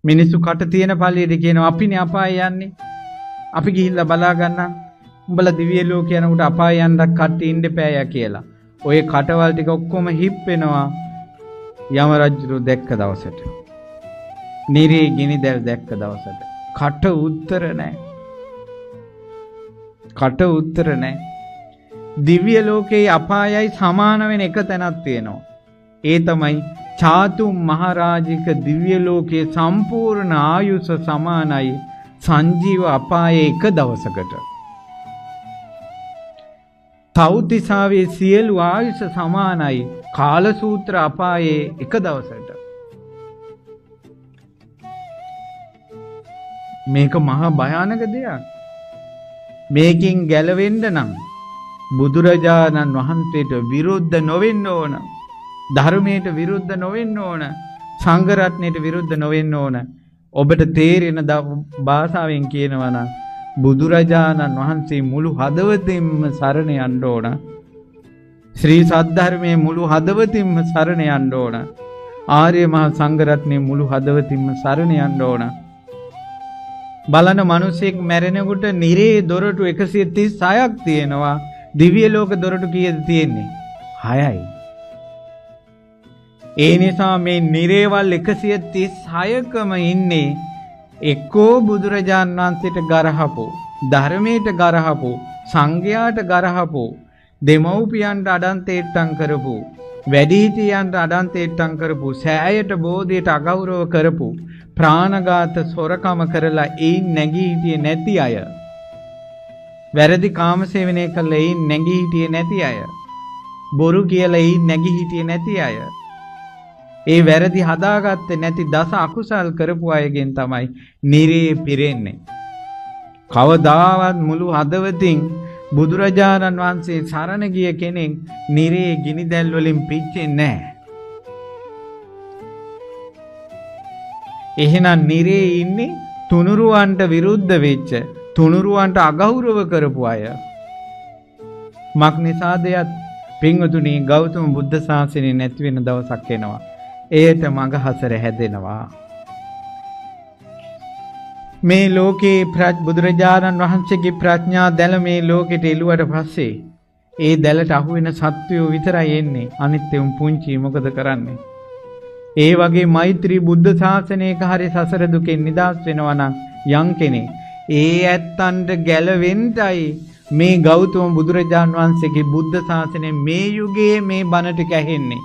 මිනිස්සු කට තියෙන පළියට කියනවා අපිනේ අපාය යන්නේ. අපි ගිහිල්ලා බලා ගන්න. උඹලා දිව්‍ය ලෝක යනකොට අපාය යන්නක් කට්ටිය ඉන්න එපාය කියලා. ඔය කටවල් ටික ඔක්කොම හිප් වෙනවා යම රජු දැක්ක දවසට. නිරේ ගිනි දැල් දැක්ක දවසට. කට උත්තර නැහැ. කට උත්තර නැහැ. දිව්‍ය ලෝකේ අපායයි සමාන වෙන එක තැනක් තියෙනවා. ඒ තමයි චාතුම් මහරජික දිව්‍ය ලෝකයේ සම්පූර්ණ ආයුෂ සමානයි සංජීව අපායේ එක දවසකට. තව්තිසාවේ සියලු ආයුෂ සමානයි කාලසූත්‍ර අපායේ එක දවසකට. මේක මහා භයානක දෙයක්. මේකින් ගැලවෙන්න නම් බුදුරජාණන් වහන්සේට විරුද්ධ නොවෙන්න ඕන. ධර්මයට විරුද්ධ නොවෙන්න ඕන. සංඝ රත්නයට විරුද්ධ නොවෙන්න ඕන. ඔබට තේරෙන භාෂාවෙන් කියනවා නම් බුදුරජාණන් වහන්සේ මුළු හදවතින්ම සරණ යන්න ඕන. ශ්‍රී සද්ධර්මයේ මුළු හදවතින්ම සරණ යන්න ඕන. ආර්ය මහා සංඝ රත්නයේ මුළු හදවතින්ම සරණ යන්න ඕන. බලන මිනිසෙක් මැරෙනකොට නිරේ දොරටු 136ක් තියෙනවා. දිව්‍ය ලෝක දොරටු කීයද තියෙන්නේ? 6යි. ඒ නිසා මේ නිරේවල් 136කම ඉන්නේ එක්කෝ බුදුරජාන් වහන්සේට ගරහපු, ධර්මයට ගරහපු, සංඝයාට ගරහපු, දෙමව්පියන්ට අඩන්තේට්ටම් කරපු, වැඩිහිටියන්ට අඩන්තේට්ටම් කරපු, සෑයට බෝධියට අගෞරව කරපු, ප්‍රාණඝාත සොරකම කරලා එයින් නැගී හිටියේ නැති අය, වැරදි කාමසේවනය කළා එයින් නැගී හිටියේ නැති අය, බොරු කියලා එයින් නැගී හිටියේ නැති අය, ඒ වැරදි හදාගත්තේ නැති දස අකුසල් කරපු අයගෙන් තමයි නිරේ පිරෙන්නේ. කවදාවත් මුළු හදවතින් බුදුරජාණන් වහන්සේ සරණ ගිය කෙනෙක් නිරේ ගිනි දැල් වලින් පිච්චෙන්නේ නැහැ. එහෙනම් නිරේ ඉන්නේ තුනුරුවන්ට විරුද්ධ වෙච්ච, තුනුරුවන්ට අගෞරව කරපු අය. මක් නිසාද යත් පින්වතුනි ගෞතම බුද්ධ ශාසනය නැති වෙන දවසක් එනවා. ඒට මඟ හසර හැදෙනවා. මේ ලෝකේ බුදුරජාණන් වහන්සේගේ ප්‍රඥා දැල මේ ලෝකෙට එළුවට පස්සේ ඒ දැලට අහු වෙන සත්වයෝ විතරයි එන්නේ. අනිත් උන් පුංචි මොකද කරන්නේ? ඒ වගේ මෛත්‍රී බුද්ධ ශාසනයක හරි සසර දුකෙන් නිදහස් වෙනවා නම් යම් කෙනෙක් ඒ ඇත්තන්ට ගැලවෙන්නයි මේ ගෞතම බුදුරජාණන් වහන්සේගේ බුද්ධ ශාසනය මේ යුගයේ මේ බණ ටික ඇහෙන්නේ.